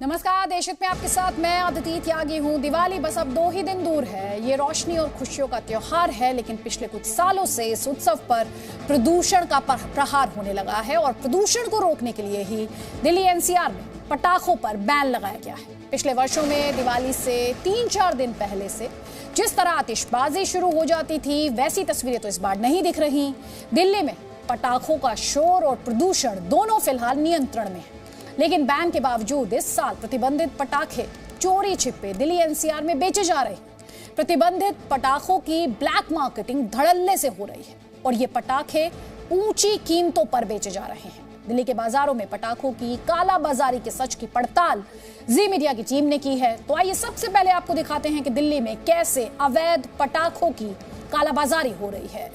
नमस्कार, देशहित में आपके साथ मैं अदिति त्यागी हूँ। दिवाली बस अब 2 ही दिन दूर है। ये रोशनी और खुशियों का त्योहार है, लेकिन पिछले कुछ सालों से इस उत्सव पर प्रदूषण का प्रहार होने लगा है और प्रदूषण को रोकने के लिए ही दिल्ली एनसीआर में पटाखों पर बैन लगाया गया है। पिछले वर्षों में दिवाली से 3-4 दिन पहले से जिस तरह आतिशबाजी शुरू हो जाती थी, वैसी तस्वीरें तो इस बार नहीं दिख रही। दिल्ली में पटाखों का शोर और प्रदूषण दोनों फिलहाल नियंत्रण में है, लेकिन बैन के बावजूद इस साल प्रतिबंधित पटाखे चोरी छिपे दिल्ली एनसीआर में बेचे जा रहे हैं। प्रतिबंधित पटाखों की ब्लैक मार्केटिंग धड़ल्ले से हो रही है और ये पटाखे ऊंची कीमतों पर बेचे जा रहे हैं। दिल्ली के बाजारों में पटाखों की काला बाजारी के सच की पड़ताल जी मीडिया की टीम ने की है। तो आइए सबसे पहले आपको दिखाते हैं कि दिल्ली में कैसे अवैध पटाखों की कालाबाजारी हो रही है।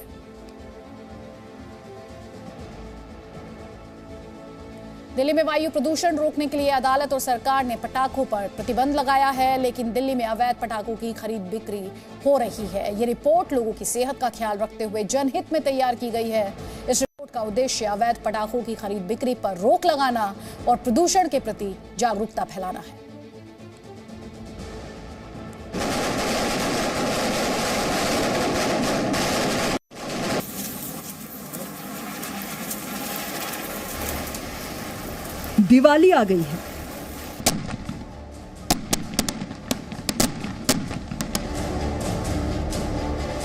दिल्ली में वायु प्रदूषण रोकने के लिए अदालत और सरकार ने पटाखों पर प्रतिबंध लगाया है, लेकिन दिल्ली में अवैध पटाखों की खरीद बिक्री हो रही है। ये रिपोर्ट लोगों की सेहत का ख्याल रखते हुए जनहित में तैयार की गई है। इस रिपोर्ट का उद्देश्य अवैध पटाखों की खरीद बिक्री पर रोक लगाना और प्रदूषण के प्रति जागरूकता फैलाना है। दिवाली आ गई है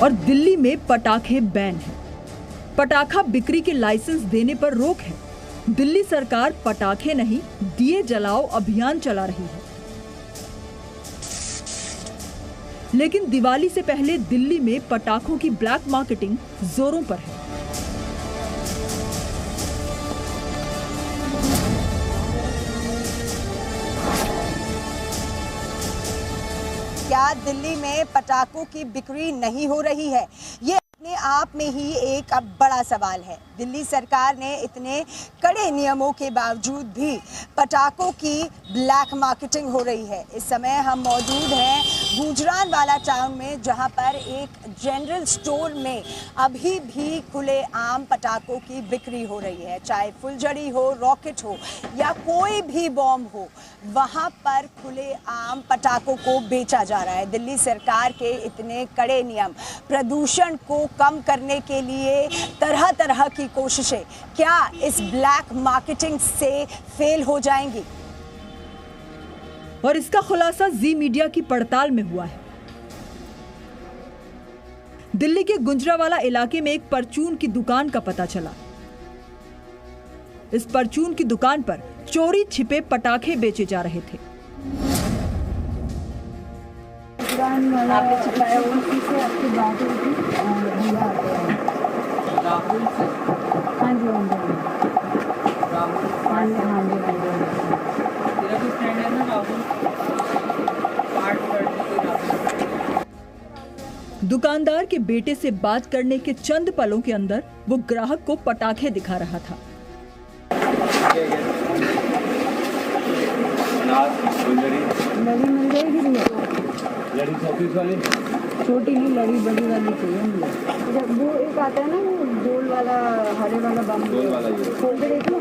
और दिल्ली में पटाखे बैन हैं। पटाखा बिक्री के लाइसेंस देने पर रोक है। दिल्ली सरकार पटाखे नहीं, दिए जलाओ अभियान चला रही है। लेकिन दिवाली से पहले दिल्ली में पटाखों की ब्लैक मार्केटिंग जोरों पर है। क्या दिल्ली में पटाखों की बिक्री नहीं हो रही है? ये अपने आप में ही एक अब बड़ा सवाल है। दिल्ली सरकार ने इतने कड़े नियमों के बावजूद भी पटाखों की ब्लैक मार्केटिंग हो रही है। इस समय हम मौजूद हैं गुजरानवाला टाउन में, जहां पर एक जनरल स्टोर में अभी भी खुले आम पटाखों की बिक्री हो रही है। चाहे फुलझड़ी हो, रॉकेट हो या कोई भी बॉम्ब हो, वहां पर खुले आम पटाखों को बेचा जा रहा है। दिल्ली सरकार के इतने कड़े नियम प्रदूषण को कम करने के लिए तरह तरह की कोशिशें क्या इस ब्लैक मार्केटिंग से फेल हो जाएंगी? और इसका खुलासा जी मीडिया की पड़ताल में हुआ है। दिल्ली के गुजरांवाला इलाके में एक परचून की दुकान का पता चला। इस परचून की दुकान पर चोरी छिपे पटाखे बेचे जा रहे थे। दुकानदार के बेटे से बात करने के चंद पलों के अंदर वो ग्राहक को पटाखे दिखा रहा था। लड़ी मिल जाएगी भैया? लड़ी 34 वाली छोटी नहीं, लड़ी बड़ी वाली चाहिए। जब वो एक आता है ना, वो गोल वाला हरे वाला बम, खोल के देख लो,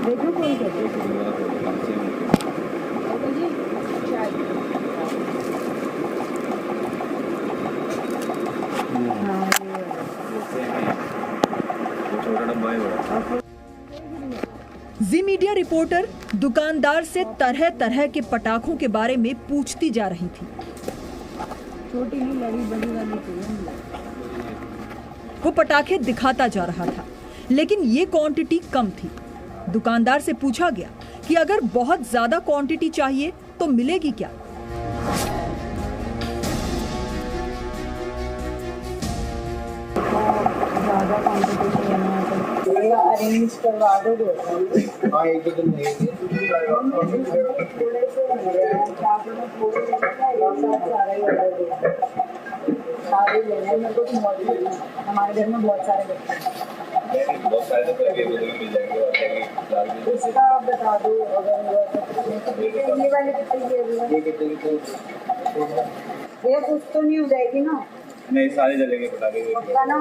देखो खोल के। जी मीडिया रिपोर्टर दुकानदार से तरह तरह के पटाखों के बारे में पूछती जा रही थी। छोटी नहीं, लड़ी बड़ी वाली चाहिए। वो पटाखे दिखाता जा रहा था, लेकिन ये क्वांटिटी कम थी। दुकानदार से पूछा गया कि अगर बहुत ज्यादा क्वांटिटी चाहिए तो मिलेगी क्या? ज़्यादा क्वांटिटी अरेंज करवा दो। हाँ, एक दो दिन नहीं सारे लेने हैं मेरे को, तो हमारे घर में बहुत सारे बच्चे हैं। उसका आप बता दो अगर ये वाले कितने भैया? कुछ तो नहीं हो जाएगी ना? नहीं, सारे जलेंगे पटाखे ना।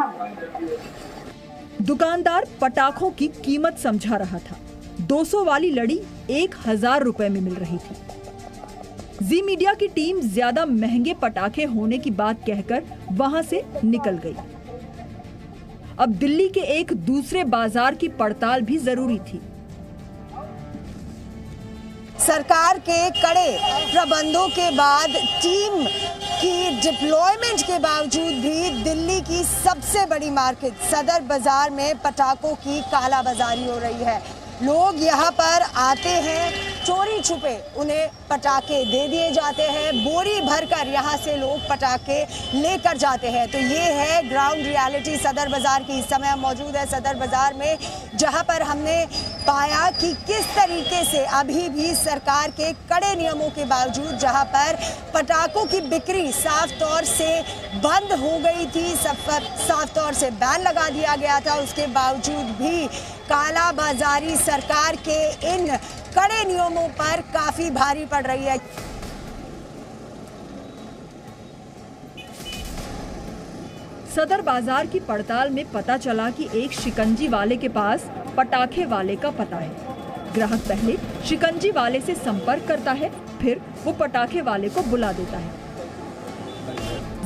दुकानदार पटाखों की कीमत समझा रहा था। 200 वाली लड़ी 1000 रुपए में मिल रही थी। जी मीडिया की टीम ज्यादा महंगे पटाखे होने की बात कहकर वहां से निकल गई। अब दिल्ली के एक दूसरे बाजार की पड़ताल भी जरूरी थी। सरकार के कड़े प्रबंधों के बाद, टीम की डिप्लॉयमेंट के बावजूद भी दिल्ली की सबसे बड़ी मार्केट सदर बाजार में पटाखों की कालाबाजारी हो रही है। लोग यहाँ पर आते हैं, चोरी छुपे उन्हें पटाखे दे दिए जाते हैं, बोरी भरकर यहाँ से लोग पटाखे लेकर जाते हैं। तो ये है ग्राउंड रियलिटी सदर बाजार की। इस समय हम मौजूद है सदर बाजार में, जहाँ पर हमने पाया कि किस तरीके से अभी भी सरकार के कड़े नियमों के बावजूद जहाँ पर पटाखों की बिक्री साफ तौर से बंद हो गई थी, साफ तौर से बैन लगा दिया गया था, उसके बावजूद भी कालाबाजारी सरकार के इन कड़े नियमों पर काफी भारी पड़ रही है। सदर बाजार की पड़ताल में पता चला कि एक शिकंजी वाले के पास पटाखे वाले का पता है। ग्राहक पहले शिकंजी वाले से संपर्क करता है, फिर वो पटाखे वाले को बुला देता है।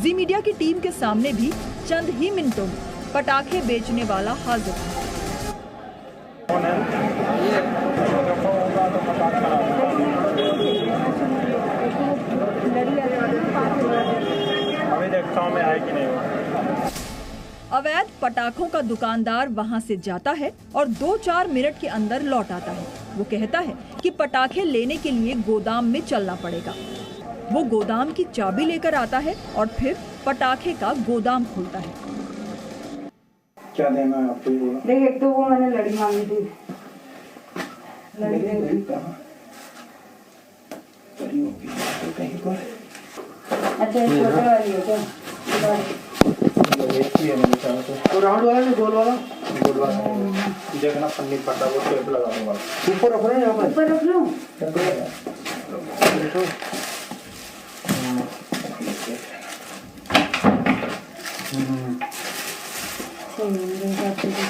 जी मीडिया की टीम के सामने भी चंद ही मिनटों में पटाखे बेचने वाला हाजिर है। अवैध पटाखों का दुकानदार वहां से जाता है और 2-4 मिनट के अंदर लौट आता है। वो कहता है कि पटाखे लेने के लिए गोदाम में चलना पड़ेगा। वो गोदाम की चाबी लेकर आता है और फिर पटाखे का गोदाम खोलता है। क्या देना है आपको? देख, एक तो वो मैंने लड़ी मांगी थी। लड़ी कहाँ? कहीं पर? अच्छा, छोटे वाली है क्या? तो राउंड वाला नहीं, गोल वाला? गोल वाला देखना, पन्नी पटा वो टेप लगा दूंगा। ऊपर रख रहे हैं, यहाँ पर ऊपर रख लूं?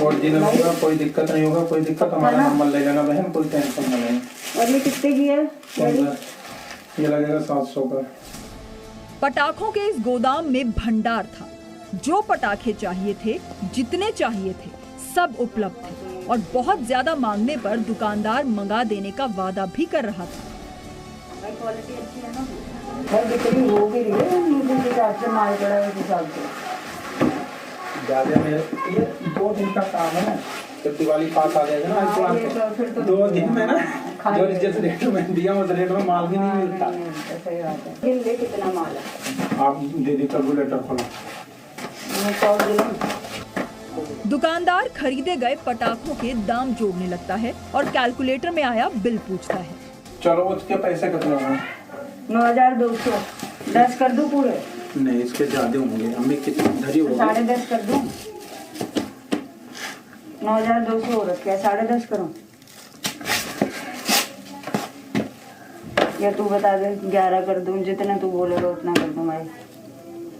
ओरिजिनल होगा, कोई दिक्कत नहीं होगा। कोई दिक्कत हमारा नंबर ले लेना बहन, कोई टेंशन ना लें। और ये कितने की है? ये लगेगा 700 का। पटाखों के इस गोदाम में भंडार था। जो पटाखे चाहिए थे, जितने चाहिए थे, सब उपलब्ध थे और बहुत ज्यादा मांगने पर दुकानदार मंगा देने का वादा भी कर रहा था। क्वालिटी अच्छी है ना? भाई बिक्री हो भी रही है, हिसाब से माल पड़ा है, उस हिसाब से ज्यादा मेरे ये 2 दिन का काम है। जब दिवाली पास आ जाएगा ना, तो 2 दिन में ना जो जिस रेट में दिया उस रेट में माल भी नहीं मिलता। सही बात है। ले कितना माल है? आप दे दी कैलकुलेटर खोलो। दुकानदार खरीदे गए पटाखों के दाम जोड़ने लगता है और कैलकुलेटर में आया बिल पूछता है। चलो उसके पैसे कितने होंगे? 9200। 10 कर दूं पूरे? नहीं, इसके ज्यादा होंगे। अम्मी कितनी धरी होगी? 10.5 कर दूं? 9200 हो रखे, 10.5 करूं? या तू बता दे, 11 कर दूं? जितना तू बोलेगा उतना कर दूं भाई।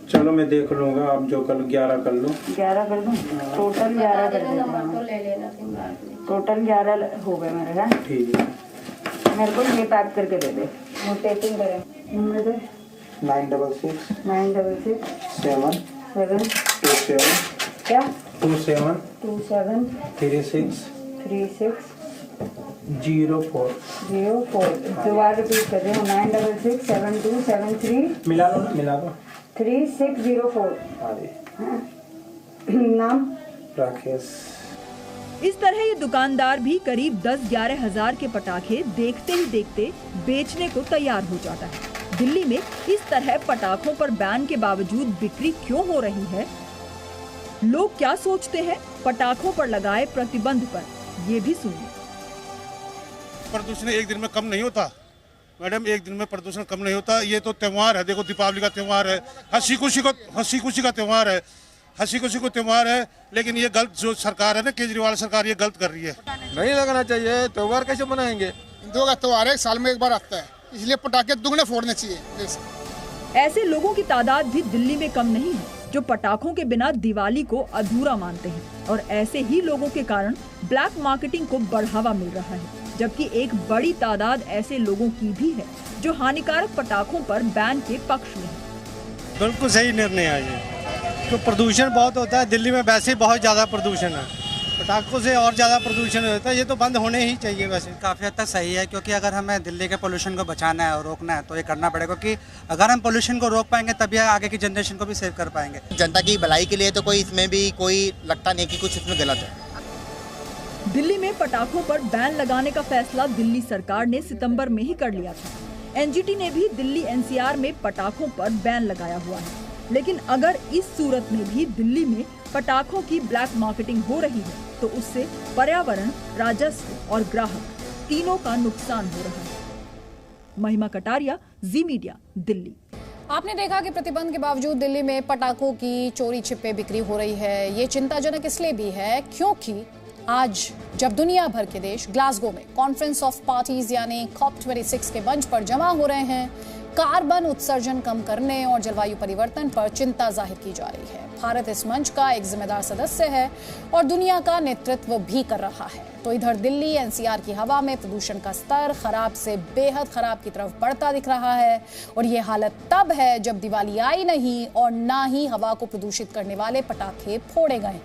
चलो मैं देख लूंगा, आप जो कर 11 कर लो। 11 कर दूं? टोटल 11 कर देना। टोटल 11 हो गए मेरे। है ठीक है, मेरे को ये पैक करके दे दे। वो पैकिंग करें। नंबर दे। 966 966 7 7 27 क्या 27 27 36 36 04 दोबारा रिपीट कर रहे हो। 966 7273 मिला लो ना, मिला दो। 3604। नाम राकेश। इस तरह ये दुकानदार भी करीब 10-11 हजार के पटाखे देखते ही देखते बेचने को तैयार हो जाता है। दिल्ली में इस तरह पटाखों पर बैन के बावजूद बिक्री क्यों हो रही है? लोग क्या सोचते हैं पटाखों पर लगाए प्रतिबंध पर, ये भी सुनिए। प्रदूषण एक दिन में कम नहीं होता मैडम, एक दिन में प्रदूषण कम नहीं होता। ये तो त्योहार है, देखो दीपावली का त्योहार है, हंसी खुशी का त्योहार है, हंसी खुशी को त्योहार है। लेकिन ये गलत जो सरकार है ना, केजरीवाल सरकार, ये गलत कर रही है। नहीं लगाना चाहिए। त्योहार कैसे मनाएंगे? हिंदुओं का त्योहार है, साल में एक बार आता है, इसलिए पटाखे दुगने फोड़ने चाहिए। ऐसे लोगों की तादाद भी दिल्ली में कम नहीं है जो पटाखों के बिना दिवाली को अधूरा मानते हैं और ऐसे ही लोगों के कारण ब्लैक मार्केटिंग को बढ़ावा मिल रहा है, जबकि एक बड़ी तादाद ऐसे लोगों की भी है जो हानिकारक पटाखों पर बैन के पक्ष में है। बिल्कुल सही निर्णय है ये, तो प्रदूषण बहुत होता है दिल्ली में, वैसे ही बहुत ज़्यादा प्रदूषण है, पटाखों से और ज़्यादा प्रदूषण होता है, ये तो बंद होने ही चाहिए। वैसे काफ़ी हद तक सही है, क्योंकि अगर हमें दिल्ली के पोल्यूशन को बचाना है और रोकना है तो ये करना पड़ेगा, क्योंकि अगर हम पोल्यूशन को रोक पाएंगे तभी आगे की जनरेशन को भी सेव कर पाएंगे। जनता की भलाई के लिए तो कोई इसमें भी कोई लगता नहीं कि कुछ इसमें गलत है। दिल्ली में पटाखों पर बैन लगाने का फैसला दिल्ली सरकार ने सितंबर में ही कर लिया था। एनजीटी ने भी दिल्ली एनसीआर में पटाखों पर बैन लगाया हुआ है, लेकिन अगर इस सूरत में भी दिल्ली में पटाखों की ब्लैक मार्केटिंग हो रही है तो उससे पर्यावरण, राजस्व और ग्राहक तीनों का नुकसान हो रहा है। महिमा कटारिया, जी मीडिया, दिल्ली। आपने देखा कि प्रतिबंध के बावजूद दिल्ली में पटाखों की चोरी छिपे बिक्री हो रही है। ये चिंताजनक इसलिए भी है क्योंकि आज जब दुनिया भर के देश ग्लासगो में कॉन्फ्रेंस ऑफ पार्टीज यानी COP26 के मंच पर जमा हो रहे हैं, कार्बन उत्सर्जन कम करने और जलवायु परिवर्तन पर चिंता जाहिर की जा रही है। भारत इस मंच का एक जिम्मेदार सदस्य है और दुनिया का नेतृत्व भी कर रहा है। तो इधर दिल्ली एनसीआर की हवा में प्रदूषण का स्तर खराब से बेहद खराब की तरफ बढ़ता दिख रहा है, और ये हालत तब है जब दिवाली आई नहीं और ना ही हवा को प्रदूषित करने वाले पटाखे फोड़े गए।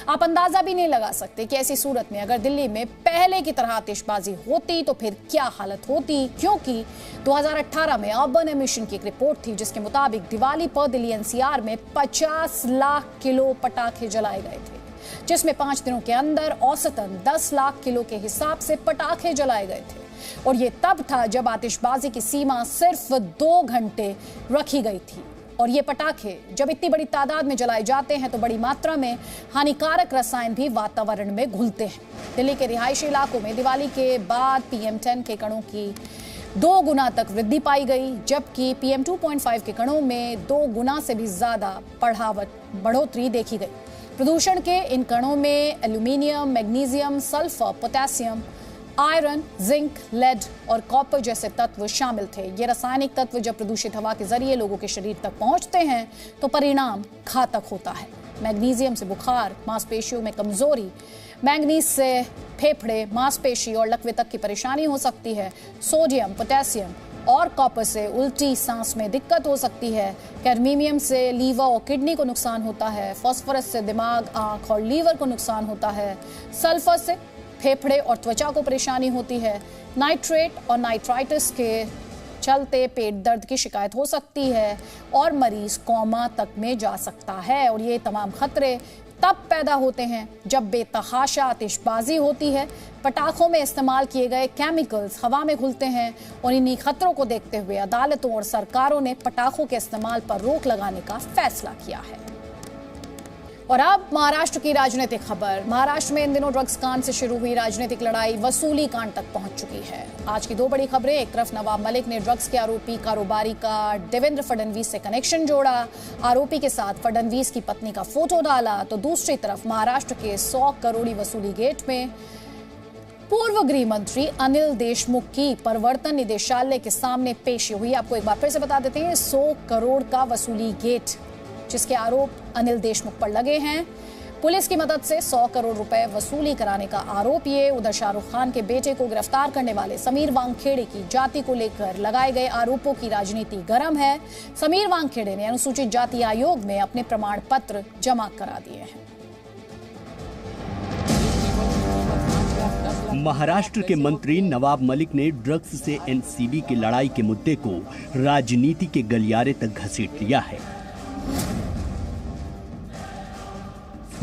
आप अंदाजा भी नहीं लगा सकते कि ऐसी सूरत में अगर दिल्ली में पहले की तरह आतिशबाजी होती तो फिर क्या हालत होती, क्योंकि 2018 में अर्बन एमिशन की एक रिपोर्ट थी जिसके मुताबिक दिवाली पर दिल्ली एनसीआर में 50 लाख किलो पटाखे जलाए गए थे, जिसमें 5 दिनों के अंदर औसतन 10 लाख किलो के हिसाब से पटाखे जलाए गए थे। और ये तब था जब आतिशबाजी की सीमा सिर्फ 2 घंटे रखी गई थी। और ये पटाखे जब इतनी बड़ी तादाद में जलाए जाते हैं तो बड़ी मात्रा में हानिकारक रसायन भी वातावरण में घुलते हैं। दिल्ली के रिहायशी इलाकों में दिवाली के बाद PM10 के कणों की 2 गुना तक वृद्धि पाई गई, जबकि PM2.5 के कणों में 2 गुना से भी ज्यादा बढ़ोतरी देखी गई। प्रदूषण के इन कणों में aluminium, magnesium, sulphur, potassium, iron, zinc, lead और कॉपर जैसे तत्व शामिल थे। ये रासायनिक तत्व जब प्रदूषित हवा के जरिए लोगों के शरीर तक पहुंचते हैं तो परिणाम घातक होता है। मैग्नीशियम से बुखार, मांसपेशियों में कमजोरी, मैंगनीज से फेफड़े, मांसपेशी और लकवे तक की परेशानी हो सकती है। सोडियम, पोटेशियम और कॉपर से उल्टी, सांस में दिक्कत हो सकती है। कैडमियम से लीवर और किडनी को नुकसान होता है। फास्फोरस से दिमाग, आंख और लीवर को नुकसान होता है। सल्फर से फेफड़े और त्वचा को परेशानी होती है। नाइट्रेट और नाइट्राइटिस के चलते पेट दर्द की शिकायत हो सकती है और मरीज कोमा तक में जा सकता है। और ये तमाम खतरे तब पैदा होते हैं जब बेतहाशा आतिशबाजी होती है, पटाखों में इस्तेमाल किए गए केमिकल्स हवा में घुलते हैं। और इन्हीं खतरों को देखते हुए अदालतों और सरकारों ने पटाखों के इस्तेमाल पर रोक लगाने का फैसला किया है। और अब महाराष्ट्र की राजनीतिक खबर। महाराष्ट्र में इन दिनों ड्रग्स कांड से शुरू हुई राजनीतिक लड़ाई वसूली कांड तक पहुंच चुकी है। आज की 2 बड़ी खबरें। एक तरफ नवाब मलिक ने ड्रग्स के आरोपी कारोबारी का देवेंद्र फडणवीस से कनेक्शन जोड़ा, आरोपी के साथ फडणवीस की पत्नी का फोटो डाला, तो दूसरी तरफ महाराष्ट्र के 100 करोड़ वसूली गेट में पूर्व गृह मंत्री अनिल देशमुख की प्रवर्तन निदेशालय के सामने पेशी हुई। आपको एक बार फिर से बता देते हैं, 100 करोड़ का वसूली गेट जिसके आरोप अनिल देशमुख पर लगे हैं। पुलिस की मदद से 100 करोड़ रुपए वसूली कराने का आरोप ये। उधर शाहरुख खान के बेटे को गिरफ्तार करने वाले समीर वांगखेड़े की जाति को लेकर लगाए गए आरोपों की राजनीति गर्म है। समीर वांगखेड़े ने अनुसूचित जाति आयोग में अपने प्रमाण पत्र जमा करा दिए हैं। महाराष्ट्र के मंत्री नवाब मलिक ने ड्रग्स से एनसीबी की लड़ाई के मुद्दे को राजनीति के गलियारे तक घसीट लिया है।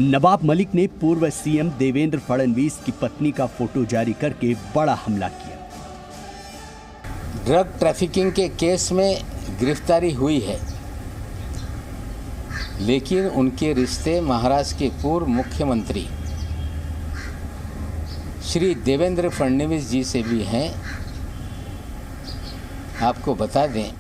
नवाब मलिक ने पूर्व सीएम देवेंद्र फडणवीस की पत्नी का फोटो जारी करके बड़ा हमला किया। ड्रग ट्रैफिकिंग के केस में गिरफ्तारी हुई है, लेकिन उनके रिश्ते महाराष्ट्र के पूर्व मुख्यमंत्री श्री देवेंद्र फडणवीस जी से भी हैं। आपको बता दें,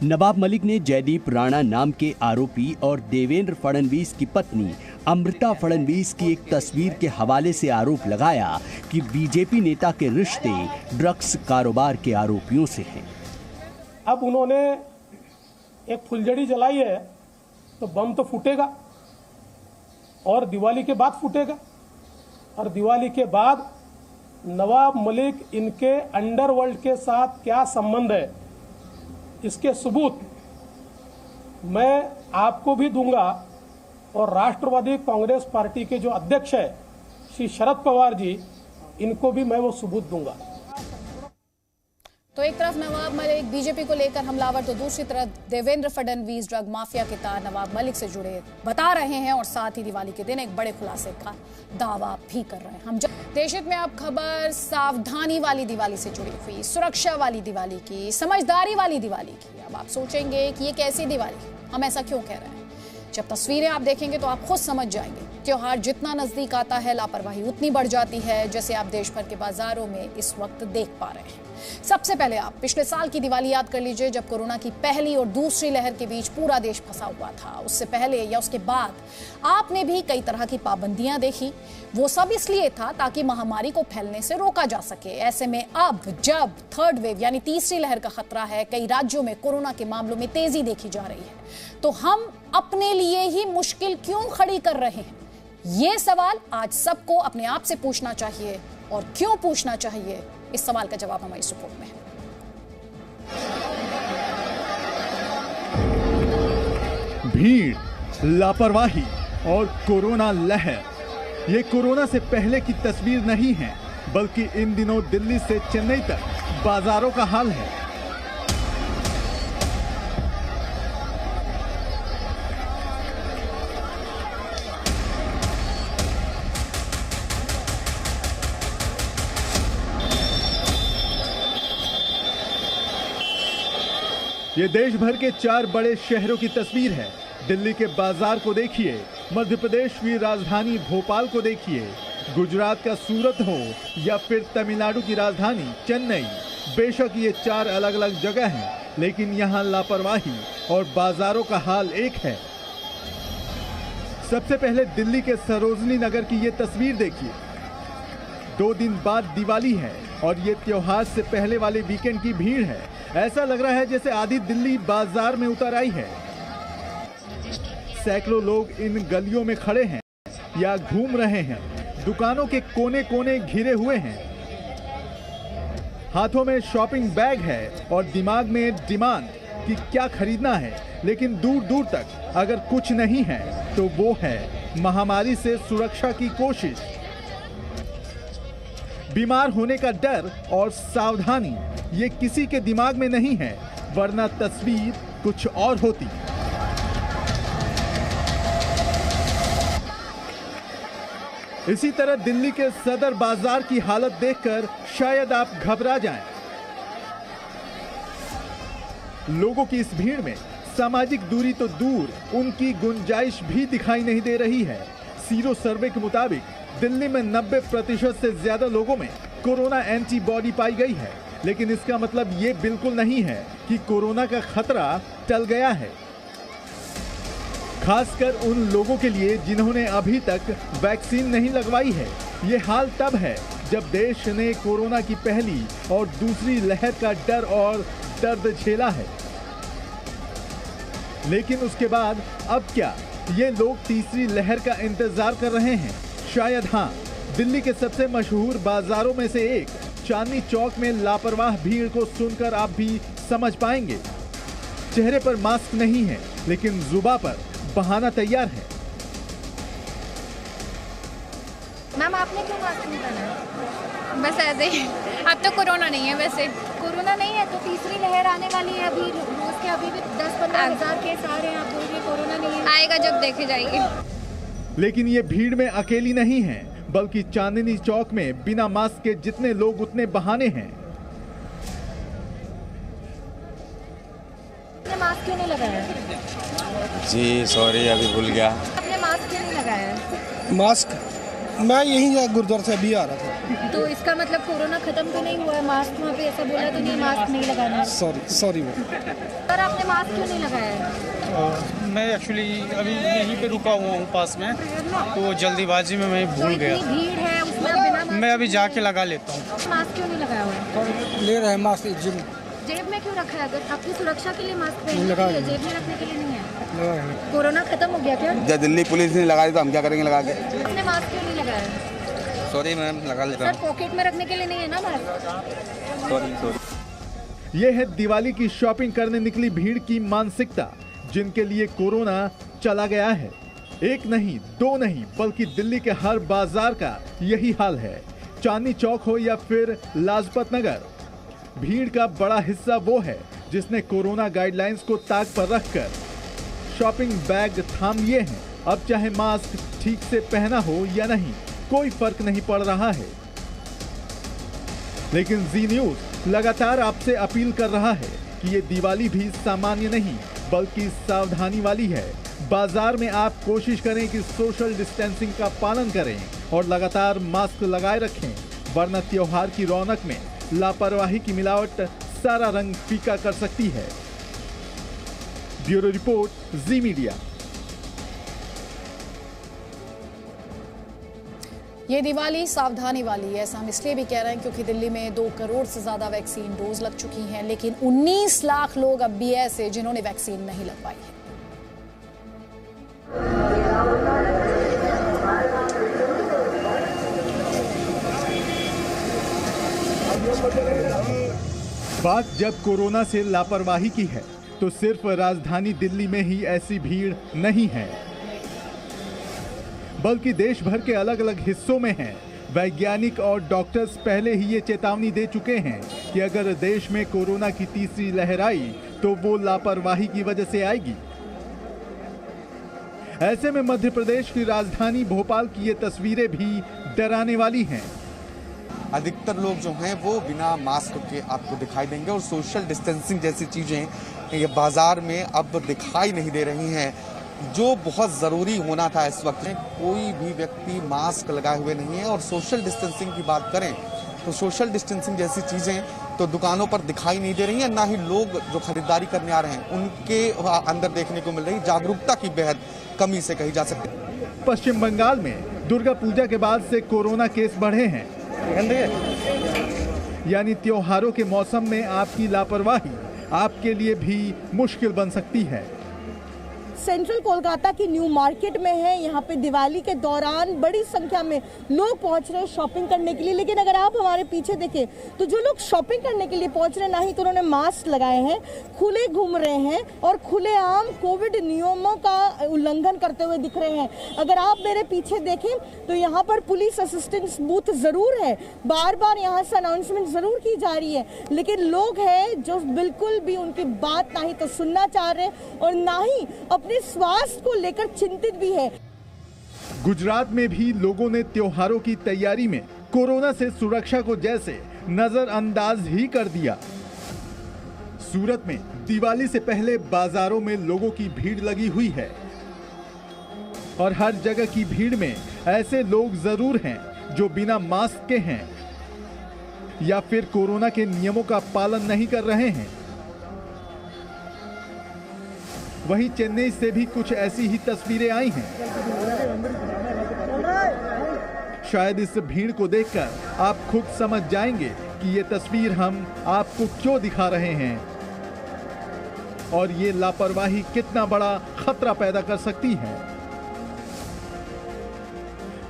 नवाब मलिक ने जयदीप राणा नाम के आरोपी और देवेंद्र फडणवीस की पत्नी अमृता फडणवीस की एक तस्वीर के हवाले से आरोप लगाया कि बीजेपी नेता के रिश्ते ड्रग्स कारोबार के आरोपियों से हैं। अब उन्होंने एक फुलझड़ी जलाई है तो बम तो फूटेगा और दिवाली के बाद फूटेगा। और दिवाली के बाद नवाब मलिक इनके अंडरवर्ल्ड के साथ क्या संबंध है, इसके सबूत मैं आपको भी दूंगा और राष्ट्रवादी कांग्रेस पार्टी के जो अध्यक्ष है श्री शरद पवार जी, इनको भी मैं वो सबूत दूंगा। तो एक तरफ नवाब मलिक बीजेपी को लेकर हमलावर, तो दूसरी तरफ देवेंद्र फडणवीस ड्रग माफिया के तार नवाब मलिक से जुड़े बता रहे हैं और साथ ही दिवाली के दिन एक बड़े खुलासे का दावा भी कर रहे हैं। हम देश में अब खबर सावधानी वाली दिवाली से जुड़ी हुई, सुरक्षा वाली दिवाली की, समझदारी वाली दिवाली की। अब आप सोचेंगे कि ये कैसी दिवाली, हम ऐसा क्यों कह रहे हैं। जब तस्वीरें आप देखेंगे तो आप खुद समझ जाएंगे। त्योहार जितना नजदीक आता है लापरवाही उतनी बढ़ जाती है, जैसे आप देश भर के बाजारों में इस वक्त देख पा रहे हैं। सबसे पहले आप पिछले साल की दिवाली याद कर लीजिए, जब कोरोना की पहली और दूसरी लहर के बीच पूरा देश फंसा हुआ था। उससे पहले या उसके बाद आपने भी कई तरह की पाबंदियां देखी। वो सब इसलिए था ताकि महामारी को फैलने से रोका जा सके। ऐसे में अब जब थर्ड वेव यानी तीसरी लहर का खतरा है, कई राज्यों में कोरोना के मामलों में तेजी देखी जा रही है, तो हम अपने लिए ही मुश्किल क्यों खड़ी कर रहे हैं? ये सवाल आज सबको अपने आप से पूछना चाहिए। और क्यों पूछना चाहिए, इस सवाल का जवाब हमारी रिपोर्ट में है। भीड़, लापरवाही और कोरोना लहर, ये कोरोना से पहले की तस्वीर नहीं है, बल्कि इन दिनों दिल्ली से चेन्नई तक बाजारों का हाल है। ये देश भर के 4 बड़े शहरों की तस्वीर है। दिल्ली के बाजार को देखिए, मध्य प्रदेश की राजधानी भोपाल को देखिए, गुजरात का सूरत हो या फिर तमिलनाडु की राजधानी चेन्नई। बेशक ये 4 अलग अलग जगह हैं, लेकिन यहाँ लापरवाही और बाजारों का हाल एक है। सबसे पहले दिल्ली के सरोजनी नगर की ये तस्वीर देखिए। 2 दिन बाद दिवाली है और ये त्योहार से पहले वाले वीकेंड की भीड़ है। ऐसा लग रहा है जैसे आधी दिल्ली बाजार में उतर आई है। सैकड़ों लोग इन गलियों में खड़े हैं या घूम रहे हैं। दुकानों के कोने कोने घिरे हुए हैं। हाथों में शॉपिंग बैग है और दिमाग में डिमांड कि क्या खरीदना है, लेकिन दूर दूर तक अगर कुछ नहीं है तो वो है महामारी से सुरक्षा की कोशिश। बीमार होने का डर और सावधानी ये किसी के दिमाग में नहीं है, वरना तस्वीर कुछ और होती। इसी तरह दिल्ली के सदर बाजार की हालत देखकर शायद आप घबरा जाएं। लोगों की इस भीड़ में सामाजिक दूरी तो दूर, उनकी गुंजाइश भी दिखाई नहीं दे रही है। सीरो सर्वे के मुताबिक दिल्ली में 90% से ज्यादा लोगों में कोरोना एंटीबॉडी पाई गई है, लेकिन इसका मतलब ये बिल्कुल नहीं है कि कोरोना का खतरा टल गया है। खासकर उन लोगों के लिए जिन्होंने अभी तक वैक्सीन नहीं लगवाई है। ये हाल तब है जब देश ने कोरोना की पहली और दूसरी लहर का डर और दर्द झेला है। लेकिन उसके बाद अब क्या? ये लोग तीसरी लहर का इंतजार कर रहे हैं। शायद हाँ। दिल्ली के सबसे मशहूर बाजारों में से एक चांदनी चौक में लापरवाह भीड़ को सुनकर आप भी समझ पाएंगे। चेहरे पर मास्क नहीं है, लेकिन जुबान पर बहाना तैयार है। मैम आपने क्यों मास्क नहीं पहना? बस ऐसे ही। अब तो कोरोना नहीं है, वैसे कोरोना नहीं है तो तीसरी लहर आने वाली है। अभी रोज के अभी भी 10-15 हज़ार केस आ रहे हैं। आप बोल रही कोरोना नहीं है, आएगा जब देखे जाएगी। लेकिन ये भीड़ में अकेली नहीं है, बल्कि चांदनी चौक में बिना मास्क के जितने लोग उतने बहाने हैं। आपने मास्क क्यों नहीं लगाया? जी सॉरी, अभी भूल गया। आपने मास्क क्यों नहीं लगाया? मास्क मैं यहीं गुरुद्वारा से अभी आ रहा था। तो इसका मतलब कोरोना खत्म तो नहीं हुआ है? मास्क वहाँ पे ऐसा बोला तो नहीं मास्क नहीं लगाना है। सॉरी सर आपने मास्क क्यों नहीं लगाया है? मैं एक्चुअली अभी यहीं पे रुका हुआ हूँ पास में, तो जल्दीबाजी में मैं भूल गया। भीड़ है उसमें बिना मैं अभी जाके लगा लेता हूँ। मास्क क्यों नहीं लगाया हुआ है? ले रहे हैं मास्क। जेब में क्यों रखा है? अगर अपनी सुरक्षा के लिए मास्क पहनने के लिए, जेब में रखने के लिए नहीं है। कोरोना खत्म हो गया क्या? जब दिल्ली पुलिस ने लगा दी तो हम क्या करेंगे लगा के? आपने मास्क क्यों नहीं लगाया? सॉरी मैम, लगा लेता सर पॉकेट में रखने के लिए नहीं है ना मास्क? सॉरी। ये है दिवाली की शॉपिंग करने निकली भीड़ की मानसिकता, जिनके लिए कोरोना चला गया है। एक नहीं, दो नहीं, बल्कि दिल्ली के हर बाजार का यही हाल है। चांदनी चौक हो या फिर लाजपत नगर, भीड़ का बड़ा हिस्सा वो है जिसने कोरोना गाइडलाइंस को ताक पर रखकर शॉपिंग बैग थाम लिए हैं। अब चाहे मास्क ठीक से पहना हो या नहीं, कोई फर्क नहीं पड़ रहा है। लेकिन जी न्यूज लगातार आपसे अपील कर रहा है कि ये दिवाली भी सामान्य नहीं बल्कि सावधानी वाली है। बाजार में आप कोशिश करें कि सोशल डिस्टेंसिंग का पालन करें और लगातार मास्क लगाए रखें, वरना त्योहार की रौनक में लापरवाही की मिलावट सारा रंग फीका कर सकती है। ब्यूरो रिपोर्ट, जी मीडिया। ये दिवाली सावधानी वाली है, ऐसा हम इसलिए भी कह रहे हैं क्योंकि दिल्ली में 2 करोड़ से ज्यादा वैक्सीन डोज लग चुकी हैं, लेकिन 19 लाख लोग अब भी ऐसे जिन्होंने वैक्सीन नहीं लगवाई है। बात जब कोरोना से लापरवाही की है तो सिर्फ राजधानी दिल्ली में ही ऐसी भीड़ नहीं है, बल्कि देश भर के अलग अलग हिस्सों में है। वैज्ञानिक और डॉक्टर्स पहले ही ये चेतावनी दे चुके हैं कि अगर देश में कोरोना की तीसरी लहर आई तो वो लापरवाही की वजह से आएगी। ऐसे में मध्य प्रदेश की राजधानी भोपाल की ये तस्वीरें भी डराने वाली हैं। अधिकतर लोग जो हैं वो बिना मास्क के आपको दिखाई देंगे और सोशल डिस्टेंसिंग जैसी चीज़ें ये बाजार में अब दिखाई नहीं दे रही हैं, जो बहुत ज़रूरी होना था। इस वक्त कोई भी व्यक्ति मास्क लगाए हुए नहीं है और सोशल डिस्टेंसिंग की बात करें तो सोशल डिस्टेंसिंग जैसी चीज़ें तो दुकानों पर दिखाई नहीं दे रही हैं, ना ही लोग जो खरीदारी करने आ रहे हैं उनके अंदर देखने को मिल रही। जागरूकता की बेहद कमी से कही जा सकती है। पश्चिम बंगाल में दुर्गा पूजा के बाद से कोरोना केस बढ़े हैं, यानी त्योहारों के मौसम में आपकी लापरवाही आपके लिए भी मुश्किल बन सकती है। सेंट्रल कोलकाता की न्यू मार्केट में है। यहाँ पे दिवाली के दौरान बड़ी संख्या में लोग पहुँच रहे हैं शॉपिंग करने के लिए, लेकिन अगर आप हमारे पीछे देखें तो जो लोग शॉपिंग करने के लिए पहुँच रहे हैं, ना ही तो उन्होंने मास्क लगाए हैं, खुले घूम रहे हैं और खुलेआम कोविड नियमों का उल्लंघन करते हुए दिख रहे हैं। अगर आप मेरे पीछे देखें तो यहाँ पर पुलिस असिस्टेंस बूथ ज़रूर है, बार बार यहाँ से अनाउंसमेंट ज़रूर की जा रही है, लेकिन लोग हैं जो बिल्कुल भी उनकी बात ना ही तो सुनना चाह रहे और ना ही अपने स्वास्थ्य को लेकर चिंतित भी है। गुजरात में भी लोगों ने त्योहारों की तैयारी में कोरोना से सुरक्षा को जैसे नजरअंदाज ही कर दिया। सूरत में दिवाली से पहले बाजारों में लोगों की भीड़ लगी हुई है और हर जगह की भीड़ में ऐसे लोग जरूर हैं जो बिना मास्क के हैं या फिर कोरोना के नियमों का पालन नहीं कर रहे हैं। वहीं चेन्नई से भी कुछ ऐसी ही तस्वीरें आई हैं। शायद इस भीड़ को देखकर आप खुद समझ जाएंगे कि ये तस्वीर हम आपको क्यों दिखा रहे हैं और ये लापरवाही कितना बड़ा खतरा पैदा कर सकती है।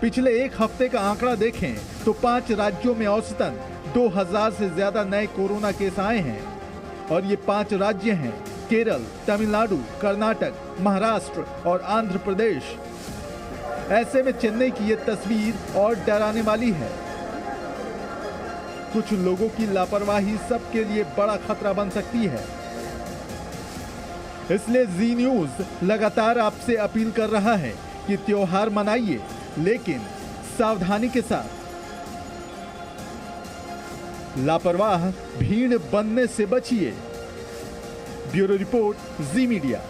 पिछले एक हफ्ते का आंकड़ा देखें तो 5 राज्यों में औसतन 2000 से ज्यादा नए कोरोना केस आए हैं और ये 5 राज्य हैं केरल, तमिलनाडु, कर्नाटक, महाराष्ट्र और आंध्र प्रदेश। ऐसे में चेन्नई की ये तस्वीर और डराने वाली है। कुछ लोगों की लापरवाही सबके लिए बड़ा खतरा बन सकती है। इसलिए जी न्यूज लगातार आपसे अपील कर रहा है कि त्योहार मनाइए, लेकिन सावधानी के साथ। लापरवाह भीड़ बनने से बचिए। ब्यूरो रिपोर्ट, जी मीडिया।